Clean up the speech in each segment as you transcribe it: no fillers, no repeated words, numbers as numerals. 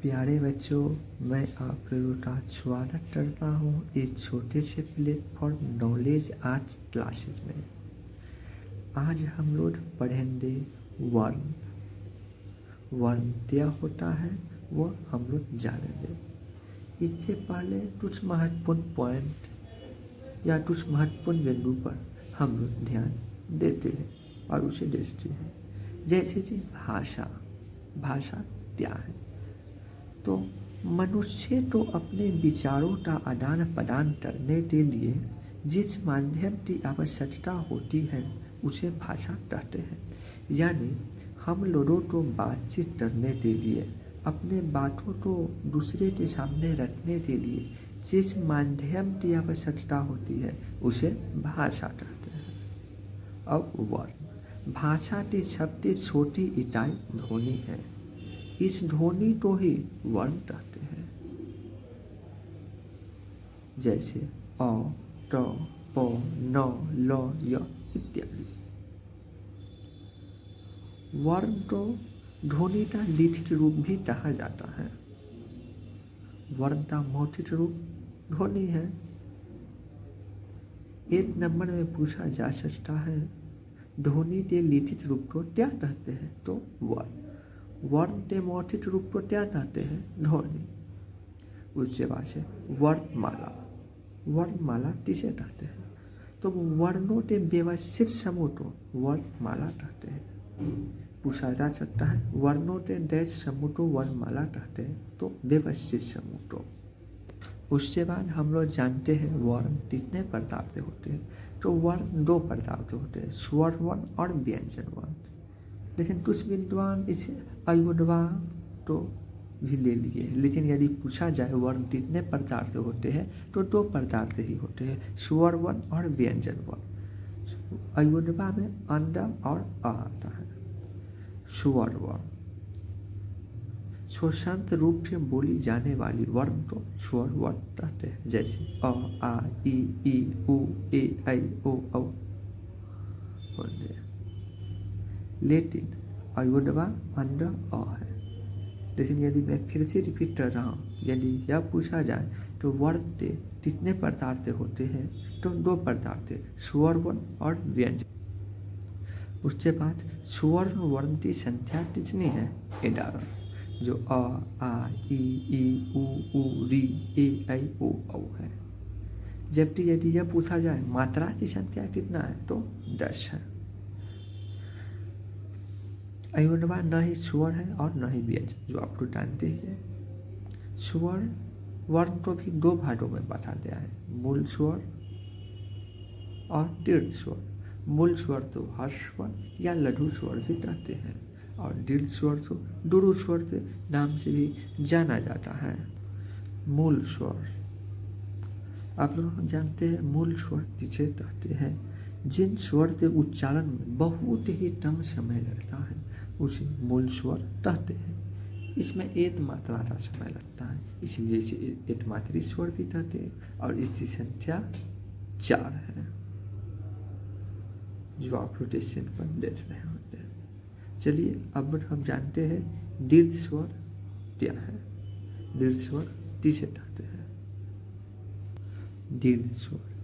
प्यारे बच्चों, मैं आप लोगों का स्वागत करता हूँ इस छोटे से प्लेटफॉर्म नॉलेज आर्ट्स क्लासेस में। आज हम लोग पढ़ेंगे वर्ण। वर्ण क्या होता है वो हम लोग जानेंगे। इससे पहले कुछ महत्वपूर्ण पॉइंट या कुछ महत्वपूर्ण बिंदु पर हम लोग ध्यान देते हैं और उसे देखते हैं। जैसे कि भाषा। भाषा क्या है? तो मनुष्य तो अपने विचारों का आदान प्रदान करने के लिए जिस माध्यम की आवश्यकता होती है उसे भाषा कहते हैं। यानी हम लोगों को बातचीत करने के लिए, अपने बातों को दूसरे के सामने रखने के लिए जिस माध्यम की आवश्यकता होती है उसे भाषा कहते हैं। अब वर्ण। भाषा की सबसे छोटी इकाई ध्वनि है। इस ध्वनि को ही वर्ण कहते हैं। जैसे अ, ट, प, न, ल, य इत्यादि। वर्ण को ध्वनि का लिखित रूप भी कहा जाता है। वर्ण का मौखिक रूप ध्वनि है। एक नंबर में पूछा जा सकता है ध्वनि के लिखित रूप को क्या कहते हैं, तो वर्ण। वर्ण के मौखिक रूप को क्या कहते हैं, ध्वनि। उसके बाद से वर्णमाला। वर्णमाला किसे कहते हैं, तो वर्णों के व्यवस्थित समूह को वर्णमाला कहते हैं। पूछा जा सकता है वर्णों के डैश समूह को वर्णमाला कहते हैं, तो व्यवस्थित समूह को। उसके बाद हम लोग जानते हैं वर्ण कितने प्रकार के होते हैं, तो वर्ण दो प्रकार के होते हैं, स्वर वर्ण और व्यंजन वर्ण। लेकिन कुछ विद्वान इसे अयुर्वा तो भी ले लिए, लेकिन यदि पूछा जाए वर्ण कितने प्रकार के होते हैं तो दो प्रकार के ही होते हैं, स्वर वर्ण और व्यंजन वर्ण। अयुर्वा में अंड और अ आता है। स्वर वर्ण स्वशांत रूप से बोली जाने वाली वर्ण को स्वर वर्ण कहते हैं। जैसे अ, आ, ई, उ, ए, ऐ, ओ, औ। लेकिन अयुर्वा अंड अ है। लेकिन यदि मैं फिर से रिपीट कर रहा हूँ, यदि यह पूछा जाए तो वर्ण के कितने प्रकार के होते हैं, तो दो प्रकार के, स्वर वर्ण और व्यंजन। उसके बाद स्वर वर्ण की संख्या कितनी है, 11, जो अ, आ, ई, उ, री, ए, ऐ, ओ, औ है। जबकि यदि यह पूछा जाए मात्रा की संख्या कितना है, तो 10 है। अयुर्वा न ही स्वर है और न ही व्यंजन, जो आपको जानते ही है। स्वर वर्ण को भी दो भागों में बांटा गया है, मूल स्वर और दीर्घ स्वर। मूल स्वर तो हर्ष स्वर या लघु स्वर भी कहते हैं, और दीर्घ स्वर तो गुरु स्वर के नाम से भी जाना जाता है। मूल स्वर आप लोग जानते हैं, मूल स्वर किसे कहते हैं, जिन स्वर के उच्चारण में बहुत ही कम समय लगता है उसे मूल स्वर कहते हैं। इसमें एक मात्रा का समय लगता है, इसलिए इसे एक मात्री स्वर भी कहते हैं, और इसकी संख्या 4 है, जो आप रोटेशन पर देख रहे होते हैं। चलिए अब हम जानते हैं दीर्घ स्वर क्या है। दीर्घ स्वर किसे कहते हैं। दीर्घ स्वर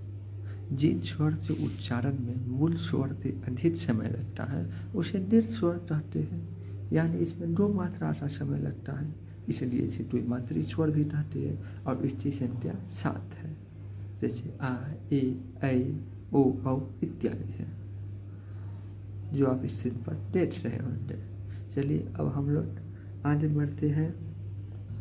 जिन स्वर के उच्चारण में मूल स्वर से अधिक समय लगता है उसे दीर्घ स्वर कहते हैं। यानी इसमें दो मात्रा का समय लगता है, इसलिए इसे द्विमात्री स्वर भी कहते हैं, और इसकी संख्या 7 है। जैसे आ, ए, ऐ, ओ, औ इत्यादि है, जो आप इस स्क्रीन पर देख रहे होंगे। चलिए अब हम लोग आगे बढ़ते हैं।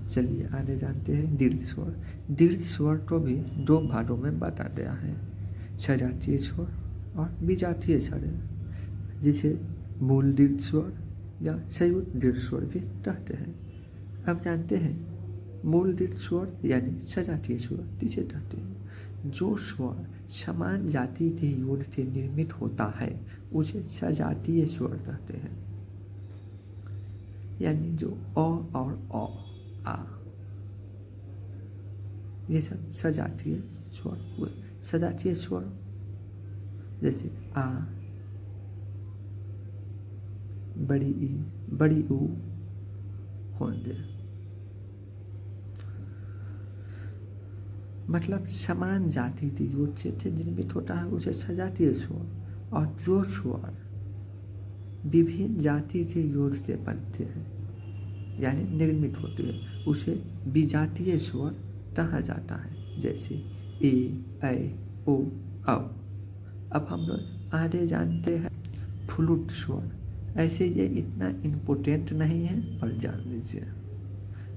चलिए आगे जानते हैं दीर्घ स्वर। दीर्घ स्वर को भी दो भागों में बांटा गया है, सजातीय स्वर और विजातीय स्वर, जिसे मूल दीर्घ स्वर या संयुक्त दीर्घ स्वर भी कहते हैं। अब जानते हैं मूल दीर्घ स्वर यानी सजातीय स्वर किसे कहते हैं। जो स्वर समान जाति के योग से निर्मित होता है उसे सजातीय स्वर कहते हैं। यानी जो अ और अ, आ, ये सब सजातीय स्वर हुए। सजातीय स्वर जैसे आ, बड़ी ई, बड़ी ऊ होंगे। मतलब समान जाति के योद से निर्मित होता है उसे सजातीय स्वर, और जो स्वर विभिन्न जाति के योग से बनते हैं यानी निर्मित होते हैं उसे विजातीय स्वर कहा जाता है, जैसे ए, ऐ, ओ, औ। अब हम लोग आगे जानते हैं फ्लूट स्वर। ऐसे ये इतना इम्पोर्टेंट नहीं है पर जान लीजिए।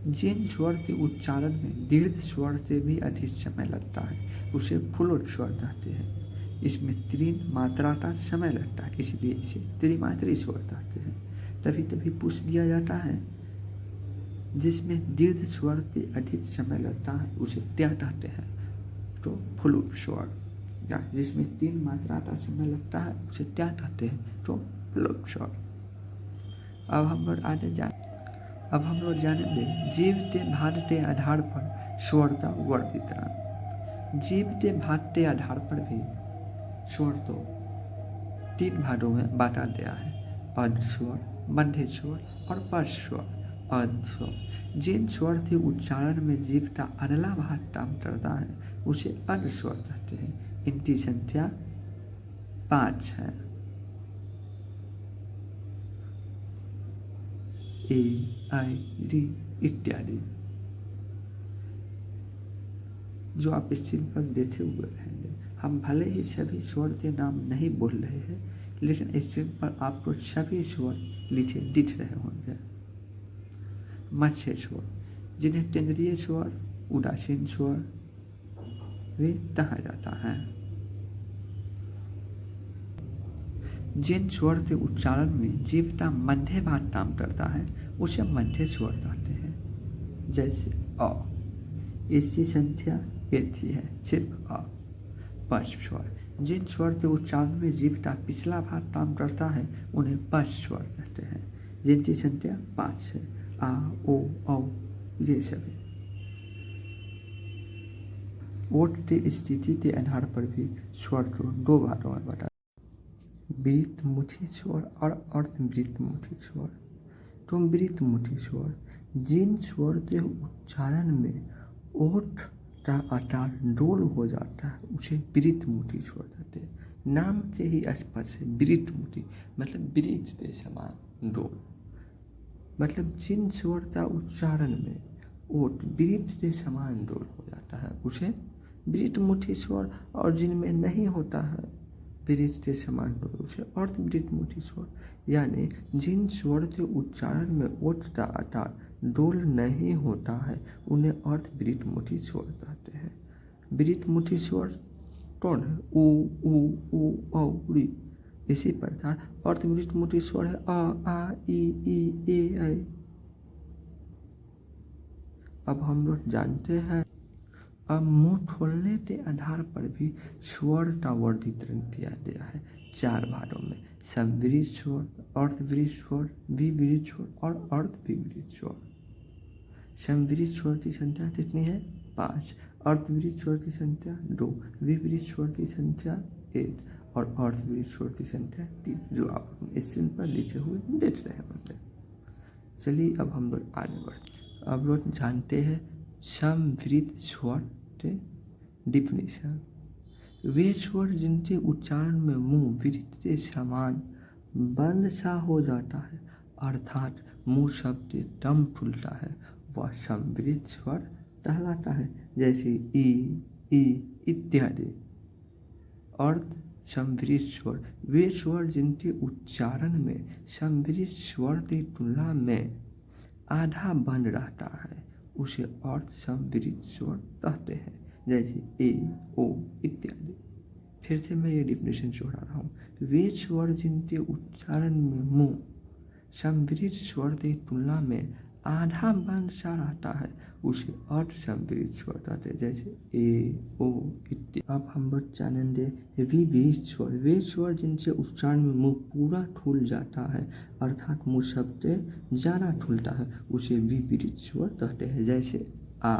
जिन स्वर के उच्चारण में दीर्घ स्वर से भी अधिक समय लगता है उसे फ्लूट स्वर कहते हैं। इसमें 3 मात्रा का समय लगता है, इसलिए इसे त्रिमात्री स्वर कहते हैं। तभी तभी पूछ दिया जाता है जिसमें दीर्घ स्वर से अधिक समय लगता है उसे क्या कहते हैं, तो फ्लूट स्वर। या जिसमें 3 मात्रा का समय लगता है उसे क्या कहते हैं, तो फ्लूट स्वर। अब हम लोग जानेंगे जीव के भाग के आधार पर स्वर का वर्गीकरण। जीव के भाग के आधार पर भी स्वर तो 3 भागों में बांटा गया है, अर्ध स्वर, मध्य स्वर और पर्श स्वर। अर्ध स्वर जिन स्वर के उच्चारण में जीव का अगला भाग काम करता है उसे अर्ध स्वर कहते हैं। इनकी संख्या 5 है। ए, आई, री इत्यादि, जो आप स्क्रीन पर देखे हुए रहेंगे। हम भले ही सभी स्वर के नाम नहीं बोल रहे हैं, लेकिन स्क्रीन पर आपको सभी स्वर लिखे दिख रहे होंगे। मत्स्य स्वर जिन्हें केंद्रीय स्वर, उदासीन स्वर भी कहा जाता है। जिन स्वर के उच्चारण में जीव का मध्य भाग काम करता है उसे मध्य स्वर कहते हैं, जैसे अ। इसकी संख्या 1 ही है, सिर्फ अ। पर्श स्वर जिन स्वर के उच्चारण में जीव का पिछला भाग काम करता है उन्हें पर्श स्वर कहते हैं, जिनकी संख्या 5 है। आ, ओ, औ ये सभी। ओठ की स्थिति के आधार पर भी स्वर को 2 भागों में बांटा, वृत्त मुठी स्वर और अर्धवृत्त मुठी स्वर। तो वृत्त मुठी स्वर जिन स्वर के उच्चारण में ओठ का आकार डोल हो जाता है उसे वृत्त मुठी स्वर कहते हैं। नाम से ही स्पष्ट है, वृत्त मुठी मतलब वृत्त के समान डोल। मतलब जिन स्वर का उच्चारण में ओठ वृत्त के समान डोल हो जाता है उसे वृत्त मुठी स्वर, और जिनमें नहीं होता है वृत्त के समान डोल उसे अर्धवृत्त मुठी स्वर। यानी जिन स्वर के उच्चारण में ओठ का आकार डोल नहीं होता है उन्हें अर्धवृत्त मुठी स्वर कहते हैं। वृत्त मुठी स्वर कौन है? उ, औ, री। इसी प्रकार अर्धवृत्त मुठी स्वर है अ, आ, ई, ए, ऐ। अब हम लोग जानते हैं, अब मुंह खोलने के आधार पर भी स्वर का वर्गीकरण किया गया है 4 भागों में। संवृत्त स्वर, अर्धवृत्त स्वर, विवृत्त स्वर और अर्धविवृत्त स्वर। संवृत्त स्वर की संख्या कितनी है? 5। अर्धवृत्त स्वर की संख्या 2, विवृत्त स्वर की संख्या 1 और अर्धवृत्त स्वर की संख्या 3, जो आप अपने स्क्रीन पर लिखे हुए देख रहे होंगे। चलिए अब हम लोग आगे बढ़ते। अब लोग जानते हैं संवृत्त स्वर के डिफिनेशन। वे स्वर जिनके उच्चारण में मुंह वृत्त के समान बंद सा हो जाता है, अर्थात मुंह शब्द दम फूलता है, वह संवृत्त स्वर कहलाता है, जैसे ई इत्यादि। अर्ध संवृत्त स्वर वे स्वर जिनके उच्चारण में संवृत्त स्वर की तुलना में आधा बंद रहता है उसे अर्ध संवृत्त स्वर कहते हैं, जैसे ए, ओ इत्यादि। फिर से मैं ये डिफिनेशन जोड़ा रहा हूँ। वे स्वर जिनके उच्चारण में मुंह संवृत्त स्वर की तुलना में आधा बंद सा रहता है उसे अर्ध संवृत्त स्वर कहते हैं, जैसे ए, ओ इत्यादि। अब हम लोग जानेंगे विवृत्त स्वर। वे स्वर जिनसे उच्चारण में मुंह पूरा खुल जाता है, अर्थात मुंह शब्द ज़्यादा खुलता है, उसे विवृत्त स्वर कहते हैं, जैसे आ।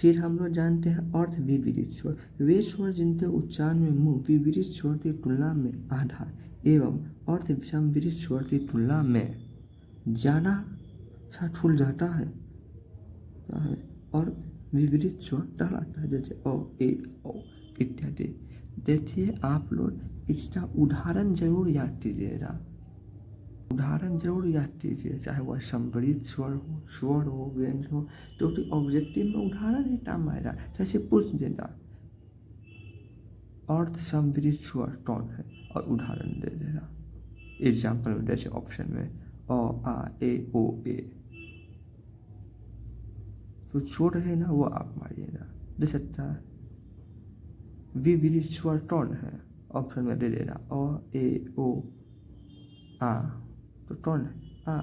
फिर हम लोग जानते हैं अर्धविवृत्त स्वर। वे स्वर जिनके उच्चारण में मुंह विवृत्त स्वर की तुलना में आधा एवं अर्ध संवृत्त स्वर की तुलना में ज़्यादा सा खुल जाता है और विपरीत स्वर टहलाता है, जैसे अ, ए, औ इत्यादि। देखिए आप लोग इसका उदाहरण जरूर याद कीजिएगा, उदाहरण जरूर याद कीजिए, चाहे वह संवरित स्वर हो, व्यंजन हो, क्योंकि ऑब्जेक्टिव में उदाहरण ही काम आएगा। जैसे पूछ देगा अर्थ संवरित स्वर कौन है और उदाहरण दे देगा एग्जाम्पल में, जैसे ऑप्शन में अ, आ, ए, ओ, ए, तो छोड़ रहे ना वो आप मारिएगा, दे सकता है। विपरीत स्वर कौन है, ऑप्शन में दे देगा अ, ए, ओ, आ, तो कौन है आ।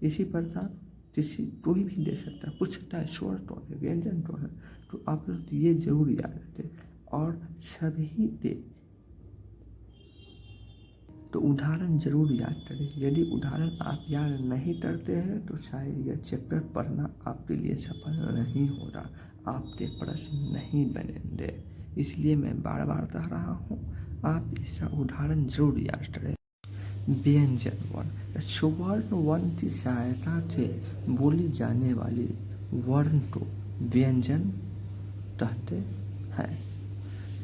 इसी प्रकार किसी कोई भी दे सकता है, पूछ सकता है स्वर कौन है, व्यंजन कौन है, तो आप लोग ये जरूर याद रखें और सभी दे तो उदाहरण जरूर याद करें। यदि उदाहरण आप याद नहीं करते हैं तो शायद यह चैप्टर पढ़ना आपके लिए सफल नहीं होगा, आपके प्रश्न नहीं बनेंगे। इसलिए मैं बार बार कह रहा हूँ, आप इसका उदाहरण जरूर याद करें। व्यंजन वर्ण, स्वर्ण वर्ण की सहायता से बोली जाने वाली वर्ण को व्यंजन कहते हैं।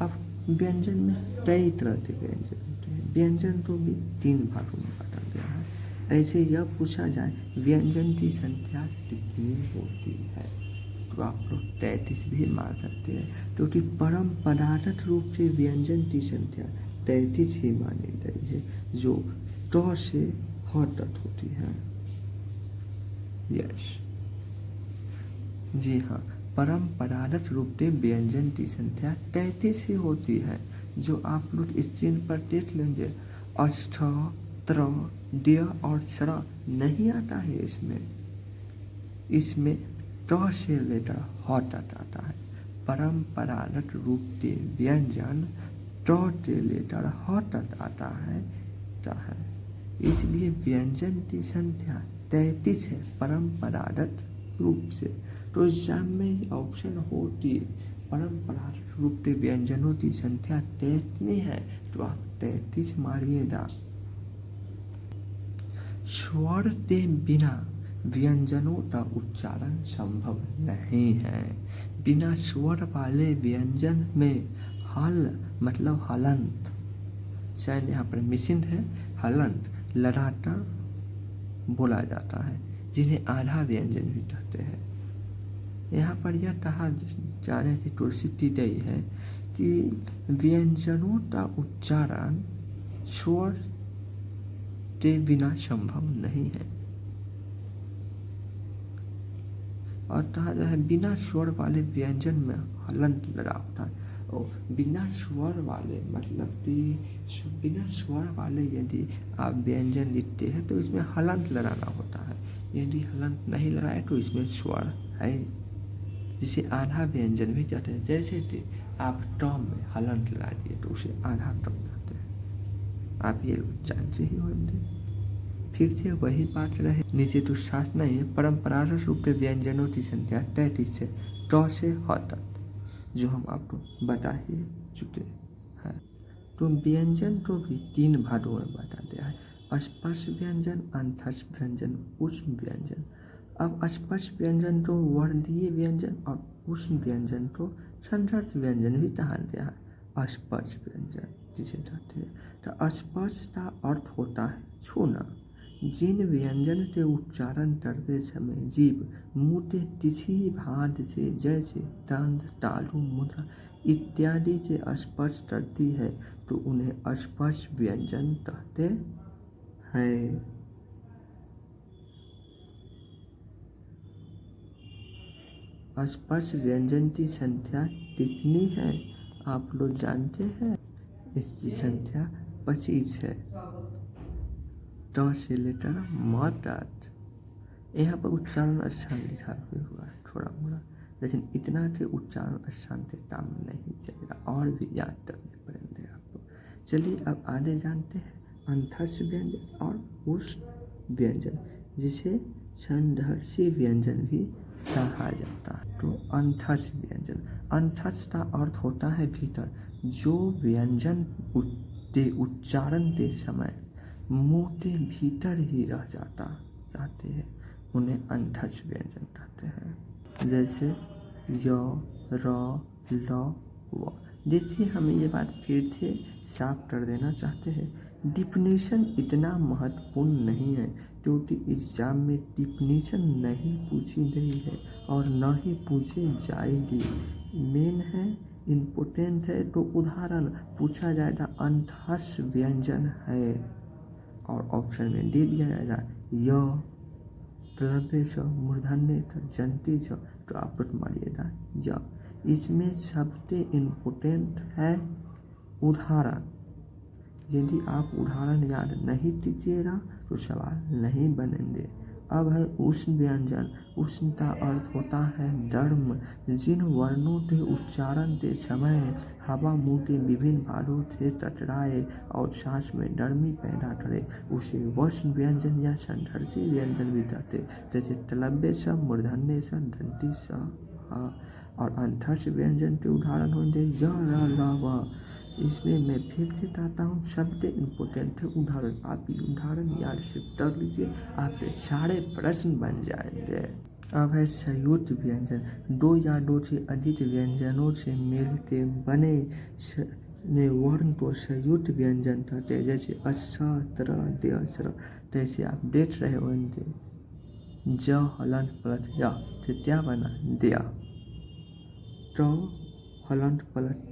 अब व्यंजन में कई तरह के व्यंजन होते हैं। व्यंजन को भी 3 भागों में बांटा गया है। ऐसे यह पूछा जाए व्यंजन की संख्या कितनी होती है, तो आप लोग 33 भी मान सकते हैं, क्योंकि परंपरागत रूप से व्यंजन की संख्या 33 ही मानी गई है, जो ट से ह तक होती है। यस, जी हाँ, परंपरागत रूप से व्यंजन की संख्या 33 ही होती है, जो आप लोग इस चिन्ह पर देख लेंगे। अष्ट, त्र, ड्य और श्र नहीं आता है इसमें ट से लेकर ह तक आता है। परंपरागत रूप से व्यंजन ट से लेकर ह तक आता है। इसलिए व्यंजन की संख्या 33 है परंपरागत रूप से। तो एग्जाम में ऑप्शन होती परंपरागत रूप से व्यंजनों की संख्या 33 है, तो आप 33 मारिएगा। स्वर के बिना व्यंजनों का उच्चारण संभव नहीं है। बिना स्वर वाले व्यंजन में हल मतलब हलंत, शायद यहाँ पर मिसिंग है, हलंत लगातार बोला जाता है, जिन्हें आधा व्यंजन भी कहते हैं। यहाँ पर यह कहा जाने की कोशिश की गई है कि व्यंजनों का उच्चारण स्वर के बिना संभव नहीं है, और कहा जाए बिना स्वर वाले व्यंजन में हलंत लगा होता है। और बिना स्वर वाले मतलब कि बिना स्वर वाले यदि आप व्यंजन लिखते हैं तो इसमें हलंत लगाना होता है। यदि हलंत नहीं लगाए तो इसमें स्वर है, जिसे आधा व्यंजन भी कहते हैं। जैसे कि आप टॉम में हलंत लगा दिए तो उसे आधा टॉम कहते हैं। आप ये जानते ही होंगे। फिर से वही बात रहे, नीचे तो साथ नहीं है। परंपरागत रूप से व्यंजनों की संख्या 33 है, ट से ह तक, जो हम आपको बता ही चुके हैं। तो व्यंजन को भी 3 भागों में बांटा गया है, स्पर्श व्यंजन, अंतस्थ व्यंजन, ऊष्म व्यंजन। अब स्पर्श व्यंजन को वर्णीय व्यंजन और ऊष्म व्यंजन को संदर्भ व्यंजन भी कहा गया है। स्पर्श व्यंजन जिसे कहते हैं, तो स्पर्श का अर्थ होता है छूना। जिन व्यंजन के उच्चारण करते समय जीभ मुंह के किसी भाग से, जैसे दंत, तालु, मुद्रा इत्यादि से स्पर्श करती है, तो उन्हें स्पर्श व्यंजन कहते हैं। स्पर्श व्यंजन की संख्या कितनी है आप लोग जानते हैं? इसकी संख्या 25 है, ट से लेकर म तक। यहाँ पर उच्चारण स्थान लिखा हुआ है थोड़ा मोड़ा, लेकिन इतना के उच्चारण स्थान से काम नहीं चलेगा, और भी याद करने पड़ेंगे आपको। चलिए अब आगे जानते हैं अंतस्थ व्यंजन और ऊष्म व्यंजन, जिसे संदर्शी व्यंजन भी कहा जाता है। तो अंतस्थ व्यंजन, अंतस्थ का अर्थ होता है भीतर, जो व्यंजन के उच्चारण के समय मुंह के भीतर ही रह जाते हैं, उन्हें अंतस्थ व्यंजन कहते हैं। जैसे य र ल व। देखिए हम ये बात फिर से साफ कर देना चाहते हैं, डिफिनीशन इतना महत्वपूर्ण नहीं है क्योंकि एग्जाम में डिफिनीशन नहीं पूछी गई है और न ही पूछी जाएगी। मेन है इम्पोर्टेंट है तो उदाहरण पूछा जाएगा, अंतःस्थ व्यंजन है और ऑप्शन में दे दिया जाएगा य प्लवे च मूर्धन्य थ जंती च, तो आप लोग मारिएगा य। इसमें सबसे इम्पोर्टेंट है उदाहरण। यदि आप उदाहरण याद नहीं कीजिएगा तो सवाल नहीं बनेंगे। अब है उष्ण व्यंजन। उष्ण का अर्थ होता है गर्म। जिन वर्णों के उच्चारण के समय हवा मुंह के विभिन्न भागों से टकराए और सांस में गर्मी पैदा करे उसे उष्ण व्यंजन या संघर्षी व्यंजन भी कहते, जैसे तलव्य स मूर्धन्य स दंती स। और अंतःस्थ व्यंजन के उदाहरण होंगे य र ल व। इसमें मैं फिर से कहता हूँ सबसे इम्पोर्टेंट है उदाहरण। आप ये उदाहरण याद से कर लीजिए, आपके सारे प्रश्न बन जाएंगे। अब है संयुक्त व्यंजन। दो या दो से अधिक व्यंजनों से मिलके बने ने वर्ण को संयुक्त व्यंजन कहते हैं, जैसे अच्छा त्र दय स्र। जैसे आप देख रहे होंगे ज हलन पलट या, तो क्या बना दया। ट हलन पलट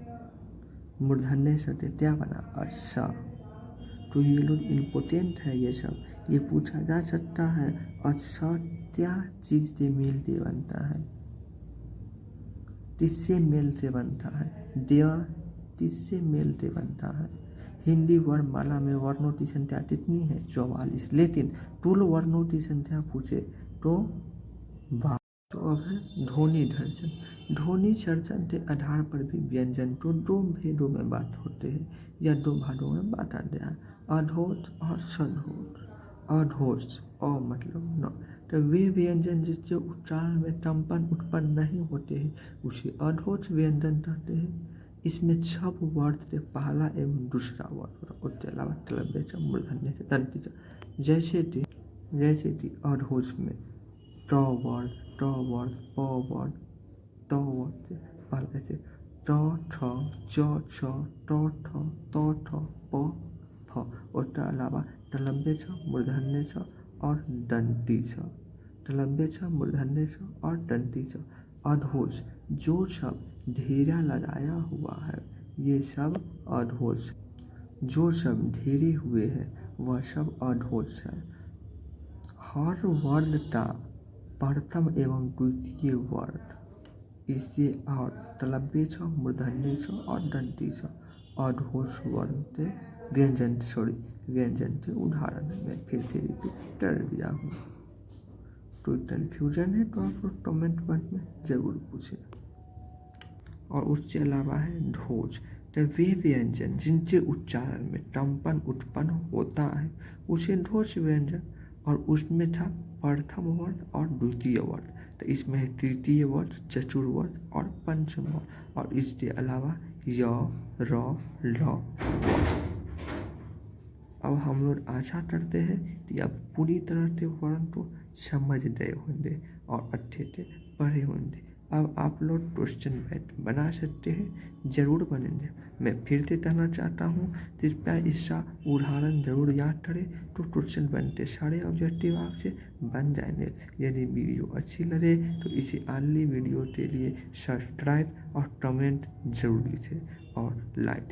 मूर्धन्य से क्या बना अच्छा। तो ये लोग इम्पोर्टेंट है, ये सब ये पूछा जा सकता है। अच्छा क्या चीज़ से मेल से बनता है, किससे मेल से बनता है, दया किससे मेल से बनता है। हिंदी वर्णमाला में वर्णों की संख्या कितनी है 44, लेकिन तुल वर्णों की संख्या पूछे तो 12। तो अब है ध्वनि दर्शन। ध्वनि सर्जन के आधार पर भी व्यंजन को दो भेदों में बात होते हैं या दो भागों में बांटा गया है, अधोष और सधोष। अधोष अ मतलब न, तो वे व्यंजन जिससे उच्चारण में कंपन उत्पन्न नहीं होते हैं उसे अधोष व्यंजन कहते हैं। इसमें छह वर्ड से पहला एवं दूसरा वर्ड, उसके अलावा तलव्य च मूर्धन्य च दंती च। जैसे कि अधोष में ट वर्ड प वर्ड त वर्ड से पहले से ट ठ च छ ट ठ त ठ प फ। उसके अलावा तलव्य छ मूर्धन्य छ और दंती छ। तलव्य छ मूर्धन्य छ और दंती छ। अधोष जो सब घेरा लगाया हुआ है ये सब अधोष। जो सब घेरे हुए हैं वह सब अधोष है। हर वर्ण का प्रथम एवं द्वितीय वर्ण इससे और तलव्य छ मूर्धन्य छ और दंती छ अधोष वर्ण के व्यंजन के उदाहरण में फिर से रिपीट कर दिया हूँ। कोई कन्फ्यूजन है तो आप लोग कमेंट बॉक्स में जरूर पूछें। और उसके अलावा है ढोज। तो वे व्यंजन जिनके उच्चारण में कंपन उत्पन्न होता है उसे ढोज व्यंजन, और उसमें था प्रथम वर्ण और द्वितीय वर्ण। तो इसमें है तृतीय वर्ण, चतुर्वर्ण और पंचम वर्ण, और इसके अलावा य र ल व। अब हम लोग आशा करते हैं कि आप पूरी तरह से वर्ण को समझ गए होंगे और अच्छे से पढ़े होंगे। अब आप लोग क्वेश्चन बैंक बना सकते हैं, ज़रूर बनेंगे। मैं फिर से कहना चाहता हूँ कृपया इसका उदाहरण ज़रूर याद करें तो क्वेश्चन बनते सारे ऑब्जेक्टिव आपसे बन जाएंगे। यदि वीडियो अच्छी लगे तो इसे अगली वीडियो के लिए सब्सक्राइब और कमेंट ज़रूर लिखें और लाइक।